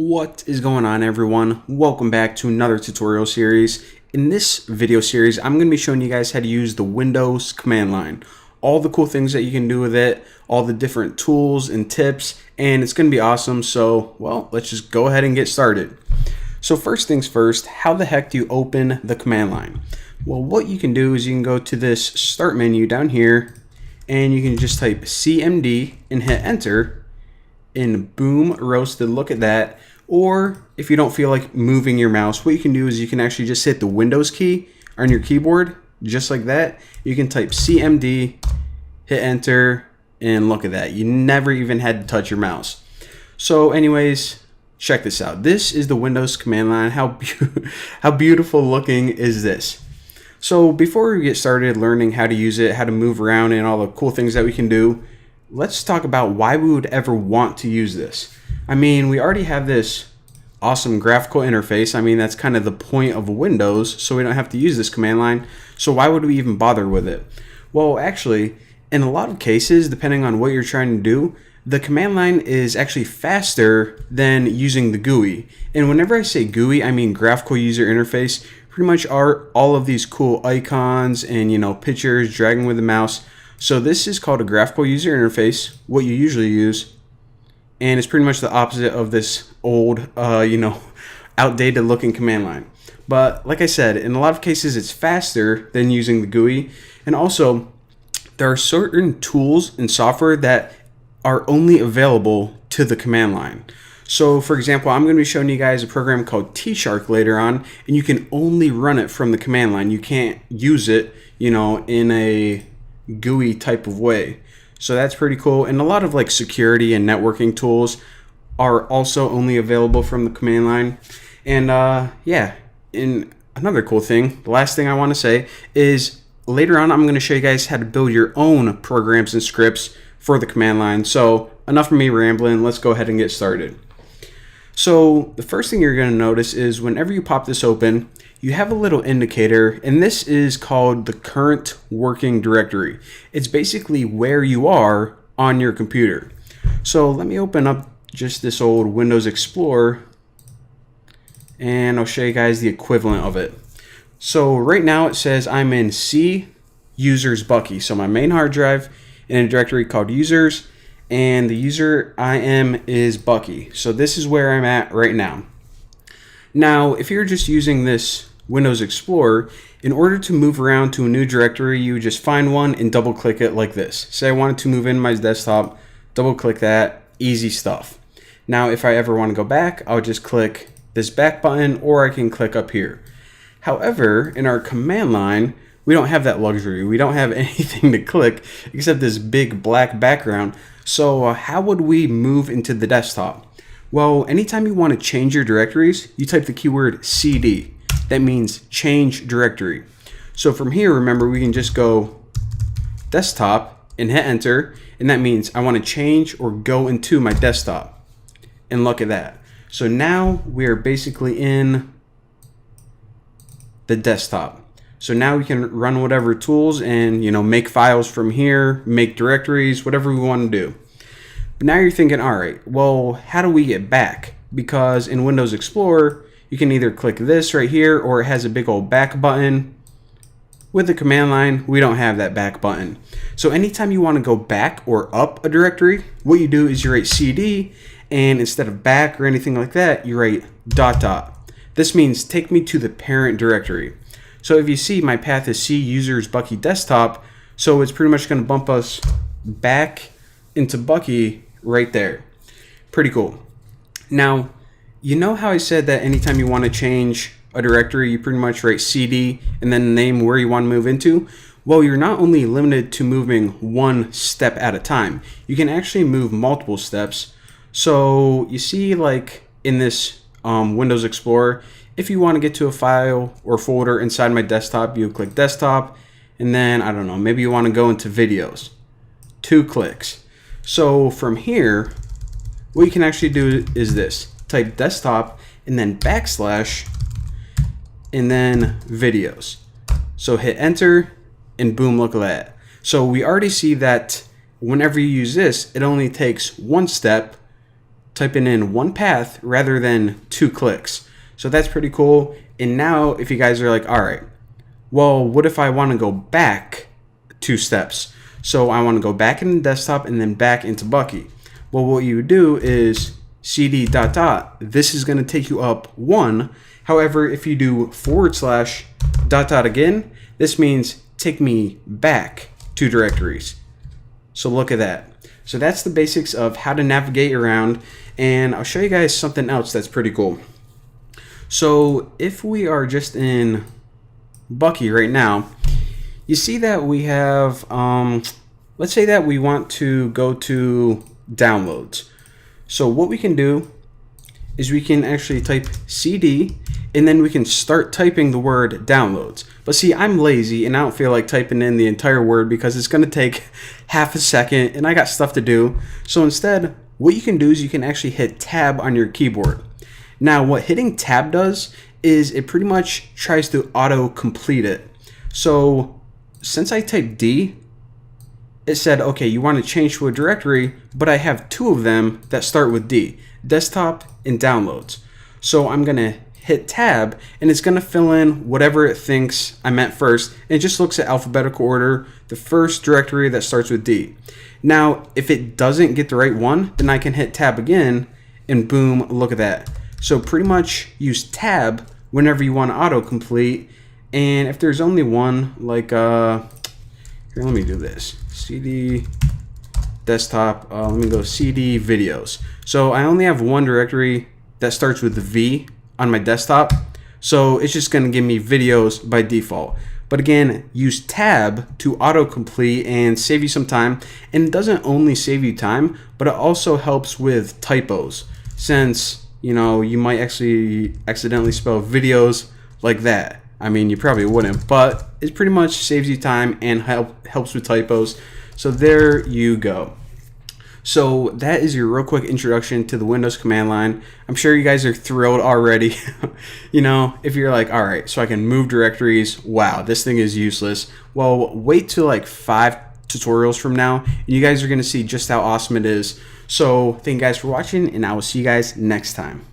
What is going on, everyone? Welcome back to another tutorial series. In this video series, I'm going to be showing you guys how to use the Windows command line. All the cool things that you can do with it, all the different tools and tips, and it's going to be awesome. So, well, let's just go ahead and get started. So first things first, how the heck do you open the command line? Well, what you can do is you can go to this start menu down here, and you can just type CMD and hit enter, and boom, roasted, look at that. Or if you don't feel like moving your mouse, what you can do is you can actually just hit the Windows key on your keyboard, just like that. You can type CMD, hit enter, and look at that. You never even had to touch your mouse. So anyways, check this out. This is the Windows command line. How beautiful looking is this? So before we get started learning how to use it, how to move around, and all the cool things that we can do, let's talk about why we would ever want to use this. I mean, we already have this awesome graphical interface. I mean, that's kind of the point of Windows, so we don't have to use this command line. So why would we even bother with it? Well, actually, in a lot of cases, depending on what you're trying to do, the command line is actually faster than using the GUI. And whenever I say GUI, I mean graphical user interface. Pretty much are all of these cool icons and, pictures, dragging with the mouse. So this is called a graphical user interface, what you usually use. And it's pretty much the opposite of this old, outdated looking command line. But like I said, in a lot of cases, it's faster than using the GUI. And also, there are certain tools and software that are only available to the command line. So for example, I'm going to be showing you guys a program called T-Shark later on, and you can only run it from the command line. You can't use it, in a GUI type of way. So that's pretty cool. And a lot of like security and networking tools are also only available from the command line. And and another cool thing, the last thing I want to say is later on I'm going to show you guys how to build your own programs and scripts for the command line. So enough of me rambling, let's go ahead and get started. So the first thing you're going to notice is whenever you pop this open, you have a little indicator, and this is called the current working directory. It's basically where you are on your computer. So let me open up just this old Windows Explorer, and I'll show you guys the equivalent of it. So right now it says I'm in C users Bucky. So my main hard drive in a directory called users, and the user I am is Bucky. So this is where I'm at right now. Now, if you're just using this Windows Explorer, in order to move around to a new directory, you would just find one and double click it like this. Say I wanted to move in my desktop, double click that, easy stuff. Now, if I ever want to go back, I'll just click this back button, or I can click up here. However, in our command line, we don't have that luxury. We don't have anything to click except this big black background. So how would we move into the desktop? Well, anytime you want to change your directories, you type the keyword CD. That means change directory. So from here, remember, we can just go desktop and hit enter, and that means I want to change or go into my desktop. And look at that. So now we are basically in the desktop. So now we can run whatever tools and make files from here, make directories, whatever we want to do. But now you're thinking, all right, well, how do we get back? Because in Windows Explorer, you can either click this right here, or it has a big old back button. With the command line, we don't have that back button. So anytime you want to go back or up a directory, what you do is you write CD, and instead of back or anything like that, you write ... This means take me to the parent directory. So if you see, my path is C users Bucky desktop, so it's pretty much going to bump us back into Bucky right there. Pretty cool. Now, you know how I said that anytime you want to change a directory, you pretty much write CD and then name where you want to move into? Well, you're not only limited to moving one step at a time, you can actually move multiple steps. So you see, like in this Windows Explorer, if you want to get to a file or folder inside my desktop, you click desktop, and then, I don't know, maybe you want to go into videos. 2 clicks. So from here, what you can actually do is this. Type desktop and then backslash and then videos. So hit enter and boom, look at that. So we already see that whenever you use this, it only takes one step typing in one path rather than 2 clicks. So that's pretty cool. And now if you guys are like, all right, well, what if I want to go back 2 steps? So I want to go back in the desktop and then back into Bucky. Well, what you do is cd ... This is going to take you up 1. However, if you do / ... again, this means take me back 2 directories. So look at that. So that's the basics of how to navigate around, and I'll show you guys something else that's pretty cool. So if we are just in Bucky right now, you see that we have, let's say that we want to go to downloads. So what we can do is we can actually type cd, and then we can start typing the word downloads. But see, I'm lazy and I don't feel like typing in the entire word because it's going to take half a second and I got stuff to do. So instead, what you can do is you can actually hit tab on your keyboard. Now, what hitting tab does is it pretty much tries to auto complete it. So since I typed D, it said, okay, you want to change to a directory, but I have 2 of them that start with D, desktop and downloads. So I'm going to hit tab and it's going to fill in whatever it thinks I meant first. And it just looks at alphabetical order, the first directory that starts with D. Now, if it doesn't get the right one, then I can hit tab again and boom, look at that. So pretty much use tab whenever you want to autocomplete. And if there's only one, like, here, let me do this. CD desktop, let me go CD videos. So I only have 1 directory that starts with the V on my desktop. So it's just going to give me videos by default. But again, use tab to autocomplete and save you some time. And it doesn't only save you time, but it also helps with typos. Since, you know, you might actually accidentally spell videos like that. I mean, you probably wouldn't, but it pretty much saves you time and helps with typos. So there you go. So that is your real quick introduction to the Windows command line. I'm sure you guys are thrilled already. You know, if you're like, all right, so I can move directories. Wow, this thing is useless. Well, wait till like 5 tutorials from now, and you guys are going to see just how awesome it is. So thank you guys for watching, and I will see you guys next time.